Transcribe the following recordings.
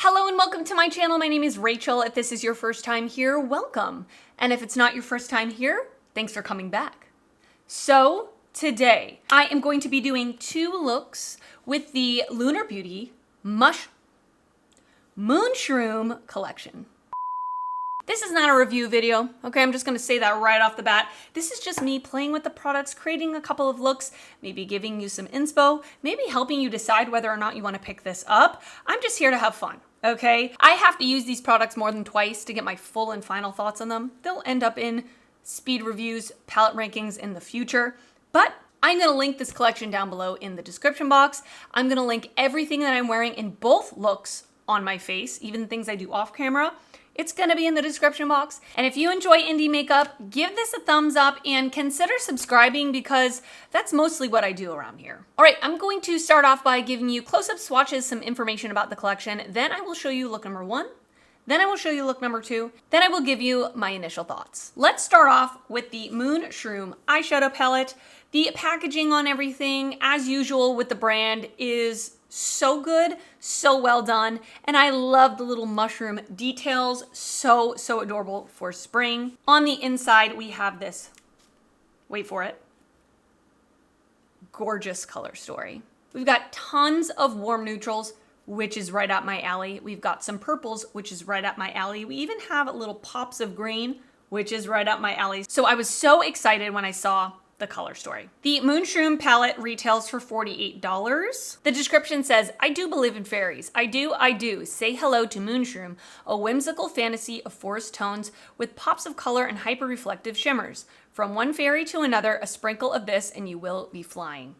Hello and welcome to my channel. My name is Rachel. If this is your first time here, welcome. And if it's not your first time here, thanks for coming back. So today I am going to be doing two looks with the Lunar Beauty Moonshroom collection. This is not a review video, okay? I'm just gonna say that right off the bat. This is just me playing with the products, creating a couple of looks, maybe giving you some inspo, maybe helping you decide whether or not you wanna pick this up. I'm just here to have fun, okay? I have to use these products more than twice to get my full and final thoughts on them. They'll end up in speed reviews, palette rankings in the future, but I'm gonna link this collection down below in the description box. I'm gonna link everything that I'm wearing in both looks on my face, even things I do off camera. It's gonna be in the description box. And if you enjoy indie makeup, give this a thumbs up and consider subscribing because that's mostly what I do around here. All right, I'm going to start off by giving you close-up swatches, some information about the collection. Then I will show you look number one. Then I will show you look number two. Then I will give you my initial thoughts. Let's start off with the Moonshroom eyeshadow palette. The packaging on everything, as usual with the brand, is so good, so well done. And I love the little mushroom details. So adorable for spring. On the inside, we have this, wait for it, gorgeous color story. We've got tons of warm neutrals, which is right up my alley. We've got some purples, which is right up my alley. We even have little pops of green, which is right up my alley. So I was so excited when I saw the color story. The Moonshroom palette retails for $48. The description says, I do believe in fairies. I do. Say hello to Moonshroom, a whimsical fantasy of forest tones with pops of color and hyper-reflective shimmers. From one fairy to another, a sprinkle of this and you will be flying.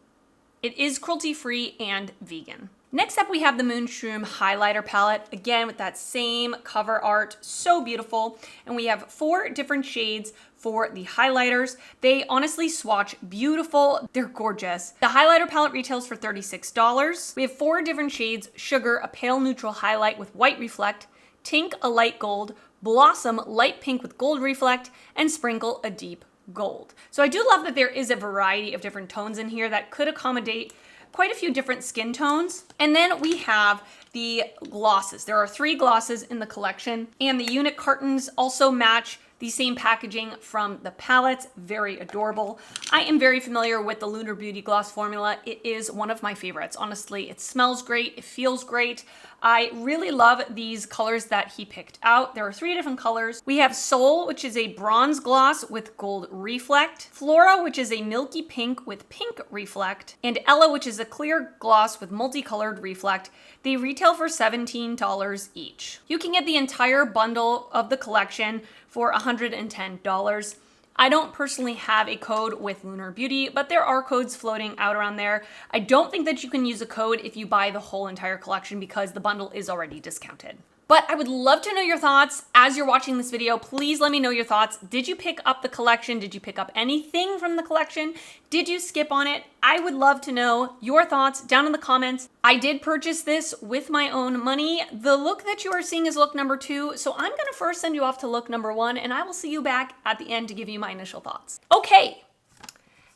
It is cruelty-free and vegan. Next up, we have the Moonshroom highlighter palette, again with that same cover art, so beautiful. And we have 4 different shades for the highlighters. They honestly swatch beautiful, they're gorgeous. The highlighter palette retails for $36. We have 4 different shades: Sugar, a pale neutral highlight with white reflect, Tink, a light gold, Blossom, light pink with gold reflect, and Sprinkle, a deep gold. So I do love that there is a variety of different tones in here that could accommodate quite a few different skin tones. And then we have the glosses. There are 3 glosses in the collection, and the unit cartons also match the same packaging from the palettes. Very adorable. I am very familiar with the Lunar Beauty gloss formula. It is one of my favorites. Honestly, it smells great. It feels great. I really love these colors that he picked out. There are 3 different colors. We have Soul, which is a bronze gloss with gold reflect, Flora, which is a milky pink with pink reflect, and Ella, which is a clear gloss with multicolored reflect. They retail for $17 each. You can get the entire bundle of the collection for $110. I don't personally have a code with Lunar Beauty, but there are codes floating out around there. I don't think that you can use a code if you buy the whole entire collection because the bundle is already discounted. But I would love to know your thoughts as you're watching this video. Please let me know your thoughts. Did you pick up the collection? Did you pick up anything from the collection? Did you skip on it? I would love to know your thoughts down in the comments. I did purchase this with my own money. The look that you are seeing is look number 2. So I'm gonna first send you off to look number 1, and I will see you back at the end to give you my initial thoughts. Okay,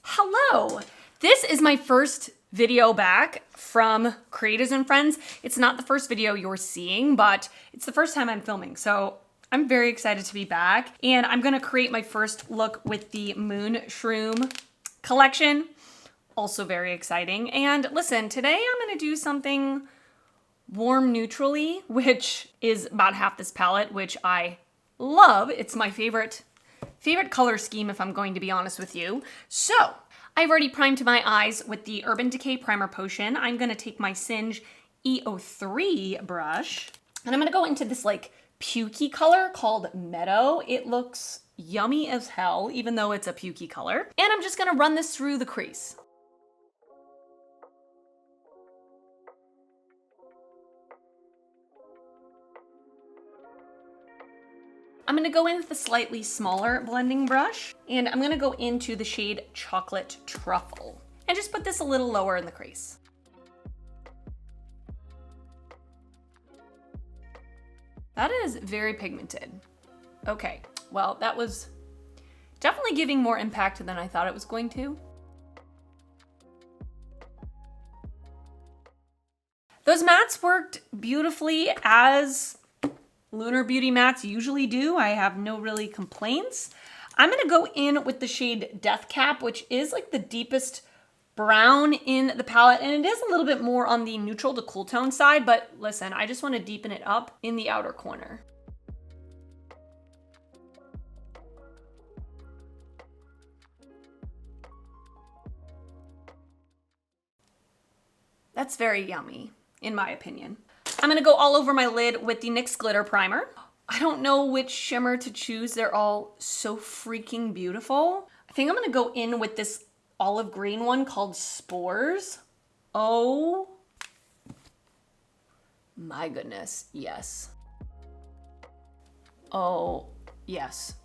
hello. This is my first video back from Creators and Friends. It's not the first video you're seeing, but it's the first time I'm filming. So I'm very excited to be back, and I'm gonna create my first look with the Moonshroom collection. Also very exciting. And listen, today I'm gonna do something warm neutrally, which is about half this palette, which I love. It's my favorite color scheme, if I'm going to be honest with you. So I've already primed my eyes with the Urban Decay Primer Potion. I'm gonna take my Singe EO3 brush, and I'm gonna go into this like pukey color called Meadow. It looks yummy as hell, even though it's a pukey color. And I'm just gonna run this through the crease. I'm gonna go in with a slightly smaller blending brush, and I'm gonna go into the shade Chocolate Truffle and just put this a little lower in the crease. That is very pigmented. Okay, well, that was definitely giving more impact than I thought it was going to. Those mattes worked beautifully as Lunar Beauty mattes usually do. I have no really complaints. I'm gonna go in with the shade Death Cap, which is like the deepest brown in the palette, and it is a little bit more on the neutral to cool tone side, but listen, I just want to deepen it up in the outer corner. That's very yummy, in my opinion. I'm gonna go all over my lid with the NYX Glitter Primer. I don't know which shimmer to choose. They're all so freaking beautiful. I think I'm gonna go in with this olive green one called Spores. Oh my goodness, yes. Oh, yes.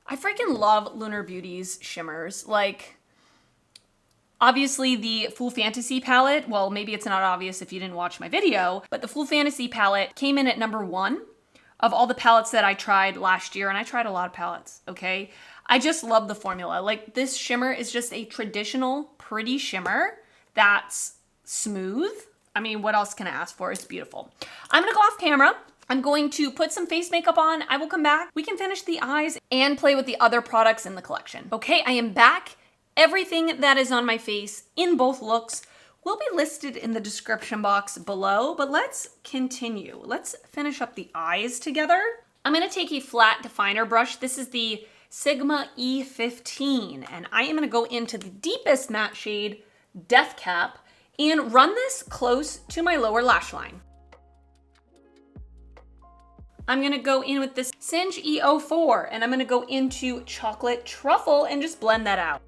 I freaking love Lunar Beauty's shimmers. Like, obviously the Full Fantasy palette, well, maybe it's not obvious if you didn't watch my video, but the Full Fantasy palette came in at #1 of all the palettes that I tried last year, and I tried a lot of palettes, okay? I just love the formula. Like, this shimmer is just a traditional, pretty shimmer that's smooth. I mean, what else can I ask for? It's beautiful. I'm gonna go off camera. I'm going to put some face makeup on. I will come back. We can finish the eyes and play with the other products in the collection. Okay, I am back. Everything that is on my face in both looks will be listed in the description box below, but let's continue. Let's finish up the eyes together. I'm gonna take a flat definer brush. This is the Sigma E15, and I am gonna go into the deepest matte shade, Death Cap, and run this close to my lower lash line. I'm gonna go in with this Singe E04, and I'm gonna go into Chocolate Truffle and just blend that out.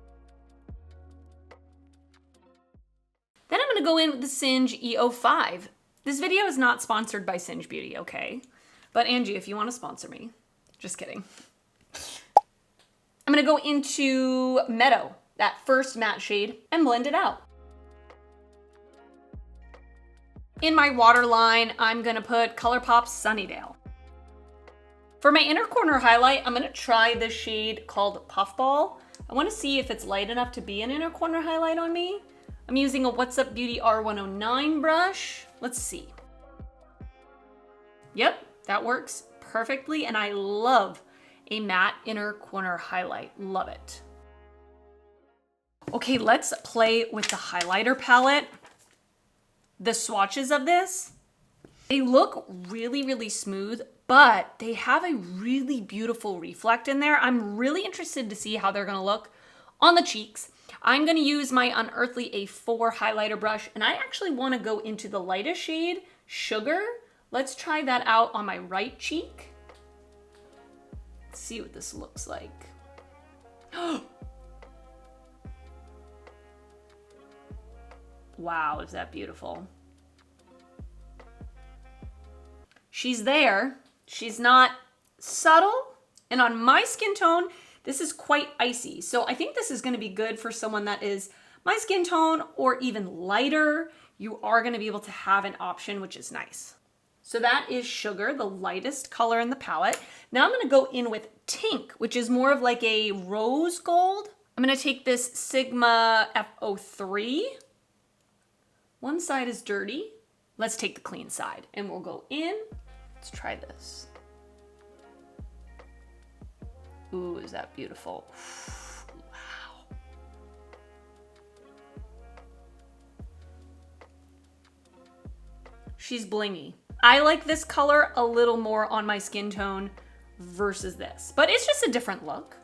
Then I'm gonna go in with the Singe E05. This video is not sponsored by Singe Beauty, okay? But Angie, if you wanna sponsor me, just kidding. I'm gonna go into Meadow, that first matte shade, and blend it out. In my waterline, I'm gonna put ColourPop's Sunnydale. For my inner corner highlight, I'm gonna try this shade called Puffball. I wanna see if it's light enough to be an inner corner highlight on me. I'm using a What's Up Beauty R109 brush. Let's see. Yep, that works perfectly, and I love a matte inner corner highlight. Love it. Okay, let's play with the highlighter palette. The swatches of this, they look really, really smooth, but they have a really beautiful reflect in there. I'm really interested to see how they're gonna look on the cheeks. I'm gonna use my Unearthly A4 highlighter brush, and I actually wanna go into the lightest shade, Sugar. Let's try that out on my right cheek. Let's see what this looks like. Wow, is that beautiful? She's there. She's not subtle. And on my skin tone, this is quite icy. So I think this is gonna be good for someone that is my skin tone or even lighter. You are gonna be able to have an option, which is nice. So that is Sugar, the lightest color in the palette. Now I'm gonna go in with Tink, which is more of like a rose gold. I'm gonna take this Sigma F03. One side is dirty. Let's take the clean side and we'll go in. Let's try this. Ooh, is that beautiful? Wow. She's blingy. I like this color a little more on my skin tone versus this, but it's just a different look.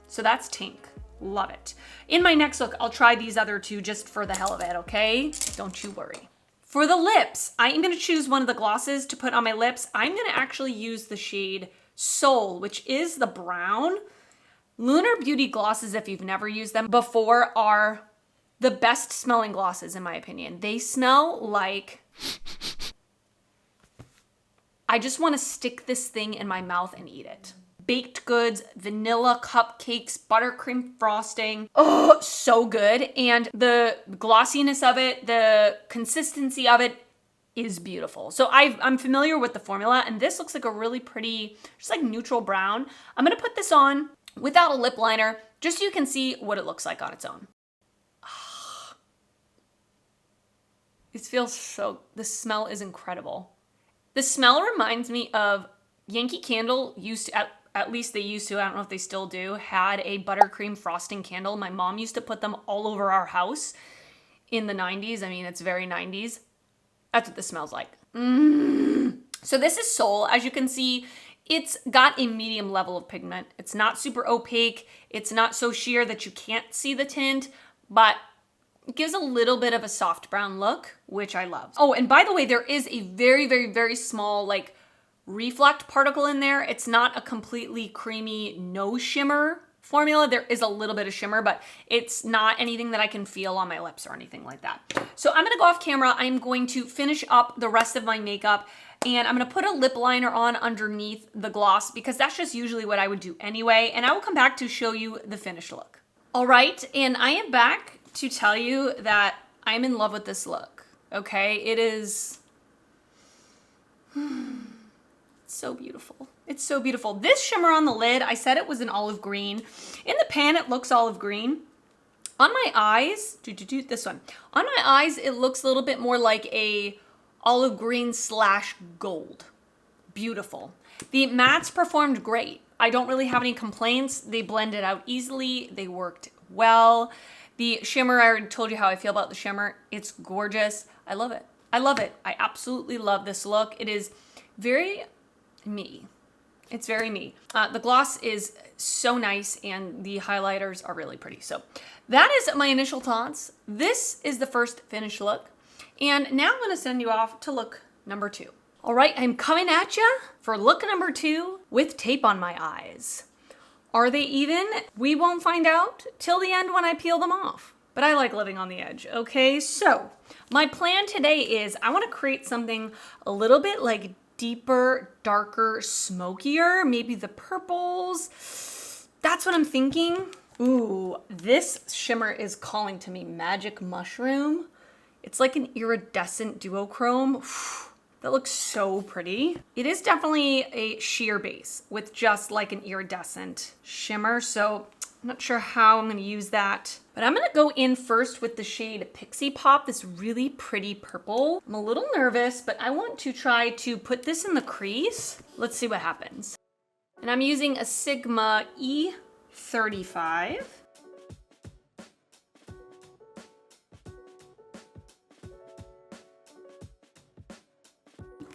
So that's Tink. Love it. In my next look, I'll try these other two just for the hell of it, okay? Don't you worry. For the lips, I am gonna choose one of the glosses to put on my lips. I'm gonna actually use the shade Soul, which is the brown. Lunar Beauty glosses, if you've never used them before, are the best smelling glosses in my opinion. They smell like, I just wanna stick this thing in my mouth and eat it. Baked goods, vanilla cupcakes, buttercream frosting. Oh, so good. And the glossiness of it, the consistency of it is beautiful. So I'm familiar with the formula, and this looks like a really pretty, just like neutral brown. I'm gonna put this on without a lip liner, just so you can see what it looks like on its own. It feels so, the smell is incredible. The smell reminds me of Yankee Candle used to, at least they used to, I don't know if they still do, had a buttercream frosting candle. My mom used to put them all over our house in the 90s. I mean, it's very 90s. That's what this smells like. So this is Soul. As you can see, it's got a medium level of pigment. It's not super opaque. It's not so sheer that you can't see the tint, but it gives a little bit of a soft brown look, which I love. Oh, and by the way, there is a very, very, very small like reflect particle in there. It's not a completely creamy, no shimmer formula. There is a little bit of shimmer, but it's not anything that I can feel on my lips or anything like that. So I'm gonna go off camera. I'm going to finish up the rest of my makeup, and I'm gonna put a lip liner on underneath the gloss because that's just usually what I would do anyway. And I will come back to show you the finished look. All right, and I am back to tell you that I'm in love with this look, okay? It is so beautiful. It's so beautiful. This shimmer on the lid, I said it was an olive green. In the pan, it looks olive green. On my eyes, this one. On my eyes, it looks a little bit more like a olive green / gold. Beautiful. The mattes performed great. I don't really have any complaints. They blended out easily. They worked well. The shimmer, I already told you how I feel about the shimmer. It's gorgeous. I love it. I love it. I absolutely love this look. It is very me. It's very me. The gloss is so nice and the highlighters are really pretty. So that is my initial thoughts. This is the first finished look. And now I'm gonna send you off to look number 2. All right, I'm coming at you for look number 2 with tape on my eyes. Are they even? We won't find out till the end when I peel them off. But I like living on the edge, okay? So my plan today is I wanna create something a little bit like deeper, darker, smokier, maybe the purples. That's what I'm thinking. Ooh, this shimmer is calling to me Magic Mushroom. It's like an iridescent duochrome. That looks so pretty. It is definitely a sheer base with just like an iridescent shimmer. So I'm not sure how I'm gonna use that, but I'm gonna go in first with the shade Pixie Pop, this really pretty purple. I'm a little nervous, but I want to try to put this in the crease. Let's see what happens. And I'm using a Sigma E35.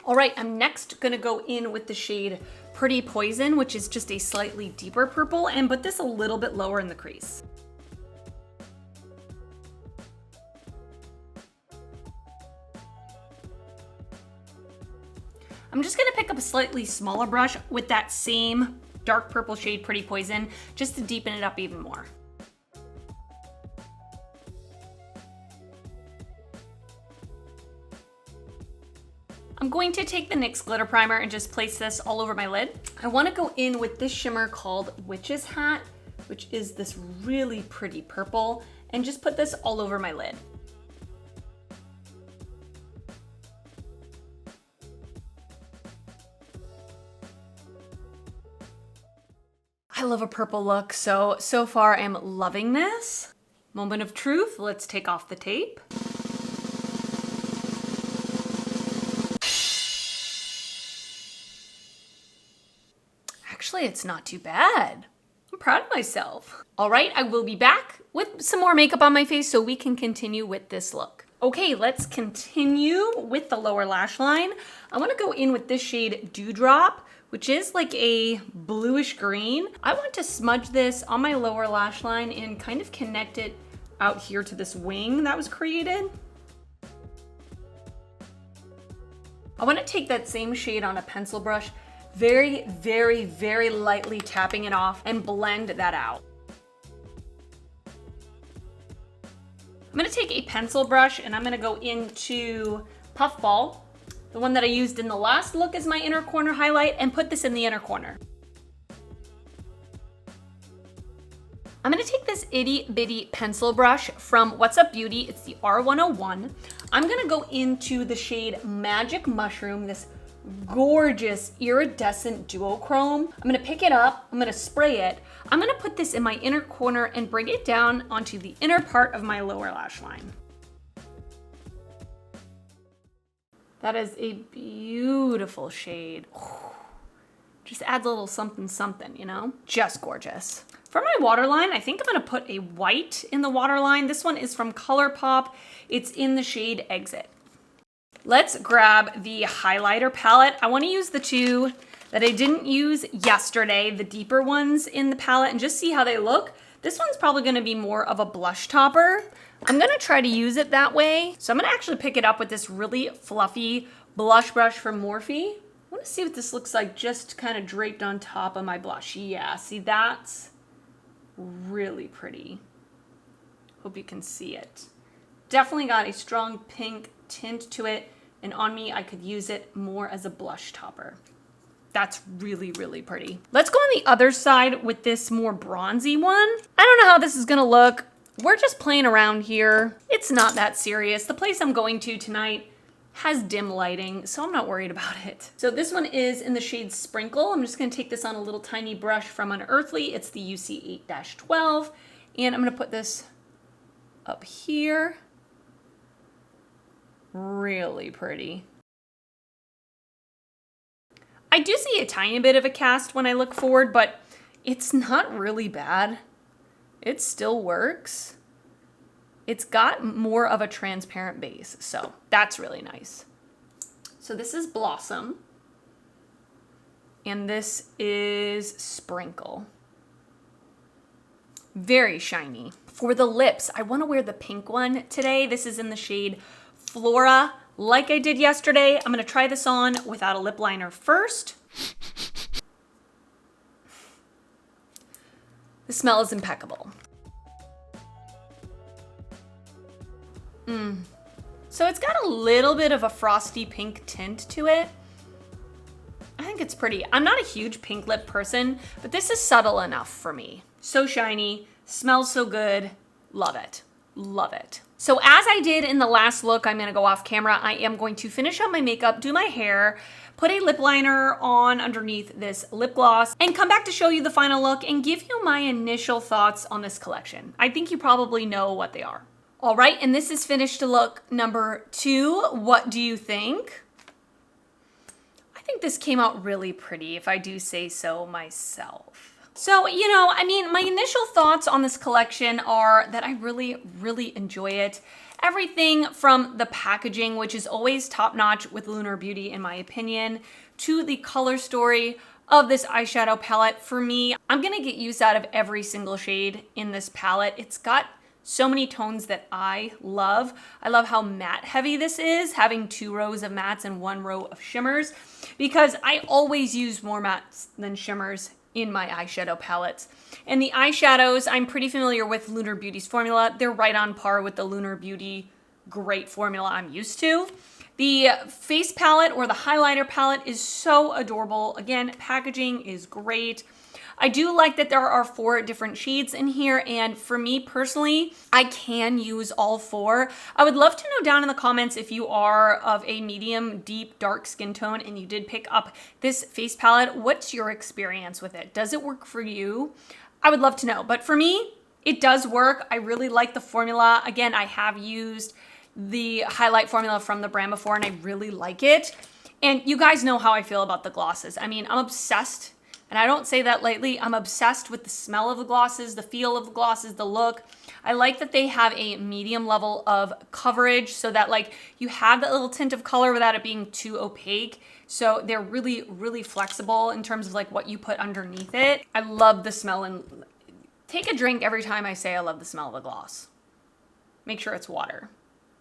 All right, I'm next gonna go in with the shade Pretty Poison, which is just a slightly deeper purple, and put this a little bit lower in the crease. I'm just gonna pick up a slightly smaller brush with that same dark purple shade Pretty Poison, just to deepen it up even more. I'm going to take the NYX glitter primer and just place this all over my lid. I want to go in with this shimmer called Witch's Hat, which is this really pretty purple, and just put this all over my lid. I love a purple look, so far I'm loving this. Moment of truth, let's take off the tape. Actually, it's not too bad. I'm proud of myself. All right, I will be back with some more makeup on my face so we can continue with this look. Okay, let's continue with the lower lash line. I wanna go in with this shade Dewdrop, which is like a bluish green. I want to smudge this on my lower lash line and kind of connect it out here to this wing that was created. I wanna take that same shade on a pencil brush, very, very, very lightly tapping it off and blend that out. I'm gonna take a pencil brush and I'm gonna go into Puffball, the one that I used in the last look as my inner corner highlight, and put this in the inner corner. I'm gonna take this itty bitty pencil brush from What's Up Beauty, it's the R101. I'm gonna go into the shade Magic Mushroom, this gorgeous iridescent duochrome. I'm gonna pick it up, I'm gonna spray it. I'm gonna put this in my inner corner and bring it down onto the inner part of my lower lash line. That is a beautiful shade. Just adds a little something something, you know? Just gorgeous. For my waterline, I think I'm gonna put a white in the waterline. This one is from ColourPop. It's in the shade Exit. Let's grab the highlighter palette. I wanna use the two that I didn't use yesterday, the deeper ones in the palette, and just see how they look. This one's probably gonna be more of a blush topper. I'm gonna try to use it that way. So I'm gonna actually pick it up with this really fluffy blush brush from Morphe. I wanna see what this looks like just kind of draped on top of my blush. Yeah, see, that's really pretty. Hope you can see it. Definitely got a strong pink tint to it, and on me, I could use it more as a blush topper. That's really, really pretty. Let's go on the other side with this more bronzy one. I don't know how this is gonna look. We're just playing around here. It's not that serious. The place I'm going to tonight has dim lighting, so I'm not worried about it. So this one is in the shade Sprinkle. I'm just gonna take this on a little tiny brush from Unearthly. It's the UC 8-12, and I'm gonna put this up here. Really pretty. I do see a tiny bit of a cast when I look forward, but it's not really bad. It still works. It's got more of a transparent base, so that's really nice. So this is Blossom, and this is Sprinkle. Very shiny. For the lips, I want to wear the pink one today. This is in the shade Flora. Like I did yesterday, I'm gonna try this on without a lip liner first. The smell is impeccable. So it's got a little bit of a frosty pink tint to it. I think it's pretty. I'm not a huge pink lip person, but this is subtle enough for me. So shiny, smells so good, love it, love it. So as I did in the last look, I'm gonna go off camera. I am going to finish up my makeup, do my hair, put a lip liner on underneath this lip gloss, and come back to show you the final look and give you my initial thoughts on this collection. I think you probably know what they are. All right, and this is finished look number 2. What do you think? I think this came out really pretty, if I do say so myself. So, you know, I mean, my initial thoughts on this collection are that I really, really enjoy it. Everything from the packaging, which is always top-notch with Lunar Beauty, in my opinion, to the color story of this eyeshadow palette. For me, I'm gonna get use out of every single shade in this palette. It's got so many tones that I love. I love how matte heavy this is, having 2 rows of mattes and 1 row of shimmers, because I always use more mattes than shimmers in my eyeshadow palettes. And the eyeshadows, I'm pretty familiar with Lunar Beauty's formula. They're right on par with the Lunar Beauty great formula I'm used to. The face palette or the highlighter palette is so adorable. Again, packaging is great. I do like that there are 4 different shades in here, and for me personally, I can use all 4. I would love to know down in the comments if you are of a medium, deep, dark skin tone and you did pick up this face palette. What's your experience with it? Does it work for you? I would love to know, but for me, it does work. I really like the formula. Again, I have used the highlight formula from the brand before, and I really like it. And you guys know how I feel about the glosses. I mean, I'm obsessed. And I don't say that lightly. I'm obsessed with the smell of the glosses, the feel of the glosses, the look. I like that they have a medium level of coverage so that like you have that little tint of color without it being too opaque. So they're really, really flexible in terms of like what you put underneath it. I love the smell, and take a drink every time I say I love the smell of a gloss. Make sure it's water.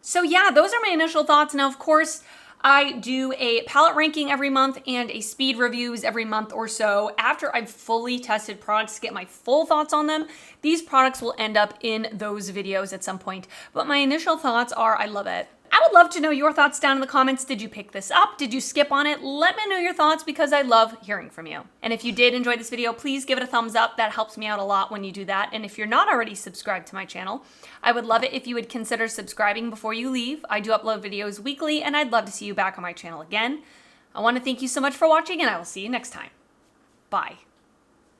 So yeah, those are my initial thoughts. Now, of course, I do a palette ranking every month and a speed reviews every month or so. After I've fully tested products to get my full thoughts on them, these products will end up in those videos at some point. But my initial thoughts are I love it. I would love to know your thoughts down in the comments. Did you pick this up? Did you skip on it? Let me know your thoughts because I love hearing from you. And if you did enjoy this video, please give it a thumbs up. That helps me out a lot when you do that. And if you're not already subscribed to my channel, I would love it if you would consider subscribing before you leave. I do upload videos weekly, and I'd love to see you back on my channel again. I want to thank you so much for watching, and I will see you next time. Bye.